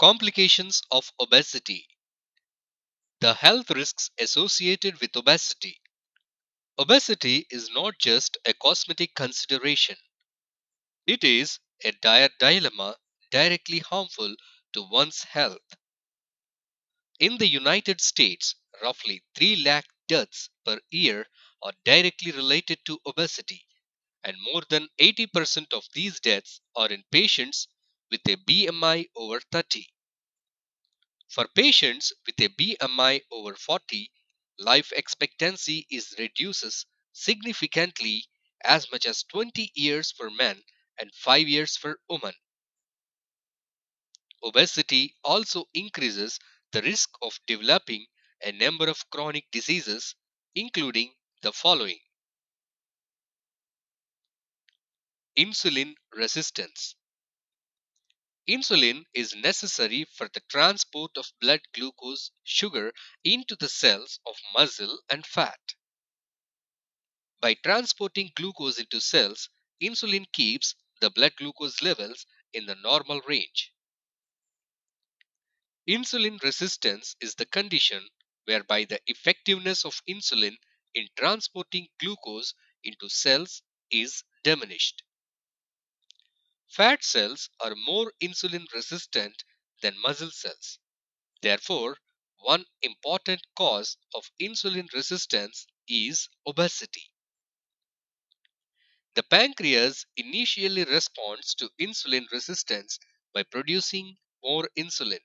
Complications of obesity. The health risks associated with obesity. Obesity is not just a cosmetic consideration, it is a dire dilemma directly harmful to one's health. In the United States, roughly 3 lakh deaths per year are directly related to obesity, and more than 80% of these deaths are in patients with a BMI over 30. For patients with a BMI over 40, life expectancy is reduces significantly, as much as 20 years for men and 5 years for women. Obesity also increases the risk of developing a number of chronic diseases, including the following: insulin resistance. Insulin is necessary for the transport of blood glucose sugar into the cells of muscle and fat. By transporting glucose into cells, insulin keeps the blood glucose levels in the normal range. Insulin resistance is the condition whereby the effectiveness of insulin in transporting glucose into cells is diminished. Fat cells are more insulin resistant than muscle cells. Therefore, one important cause of insulin resistance is obesity. The pancreas initially responds to insulin resistance by producing more insulin.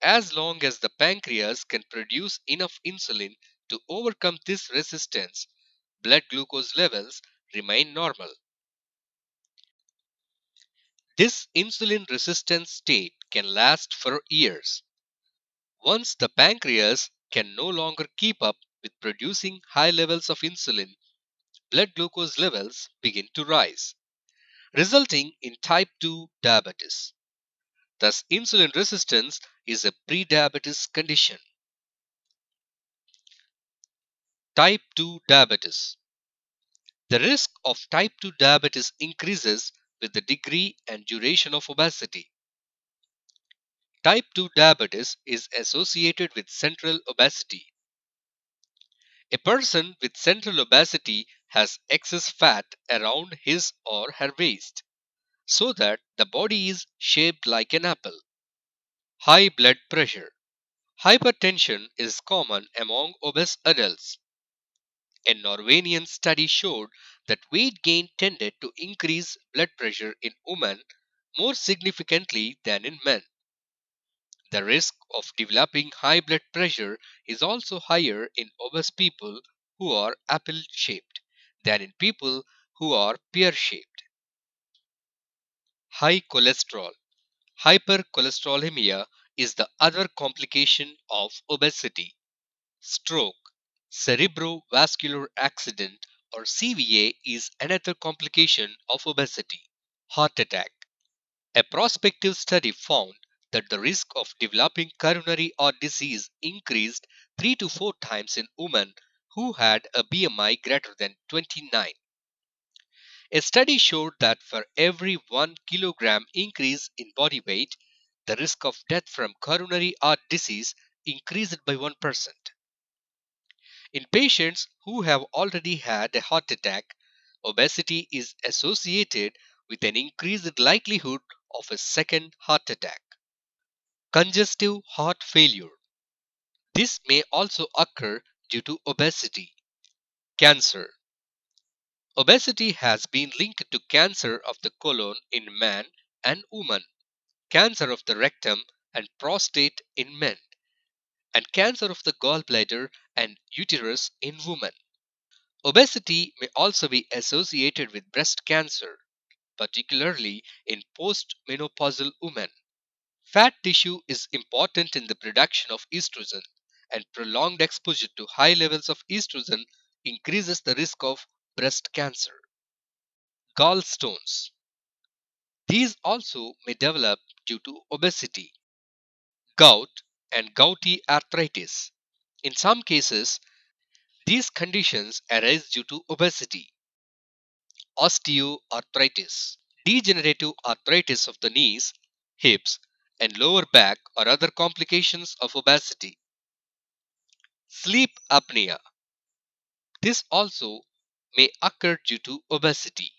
As long as the pancreas can produce enough insulin to overcome this resistance, blood glucose levels remain normal. This insulin resistance state can last for years. Once the pancreas can no longer keep up with producing high levels of insulin, blood glucose levels begin to rise, resulting in type 2 diabetes. Thus, insulin resistance is a prediabetes condition. Type 2 diabetes. The risk of type 2 diabetes increases with the degree and duration of obesity. Type 2 diabetes is associated with central obesity. A person with central obesity has excess fat around his or her waist, so that the body is shaped like an apple. High blood pressure. Hypertension is common among obese adults. A Norwegian study showed that weight gain tended to increase blood pressure in women more significantly than in men. The risk of developing high blood pressure is also higher in obese people who are apple shaped than in people who are pear shaped. High cholesterol. Hypercholesterolemia is the other complication of obesity. Stroke, cerebrovascular accident, or CVA is another complication of obesity. Heart attack. A prospective study found that the risk of developing coronary heart disease increased 3 to 4 times in women who had a BMI greater than 29. A study showed that for every 1 kilogram increase in body weight, the risk of death from coronary heart disease increased by 1%. In patients who have already had a heart attack, obesity is associated with an increased likelihood of a second heart attack. Congestive heart failure. This may also occur due to obesity. Cancer. Obesity has been linked to cancer of the colon in man and woman, cancer of the rectum and prostate in men, and cancer of the gallbladder and uterus in women. Obesity may also be associated with breast cancer, particularly in postmenopausal women. Fat tissue is important in the production of estrogen, and prolonged exposure to high levels of estrogen increases the risk of breast cancer. Gallstones. These also may develop due to obesity. Gout and gouty arthritis. In some cases, these conditions arise due to obesity. Osteoarthritis. Degenerative arthritis of the knees, hips, and lower back or other complications of obesity. Sleep apnea. This also may occur due to obesity.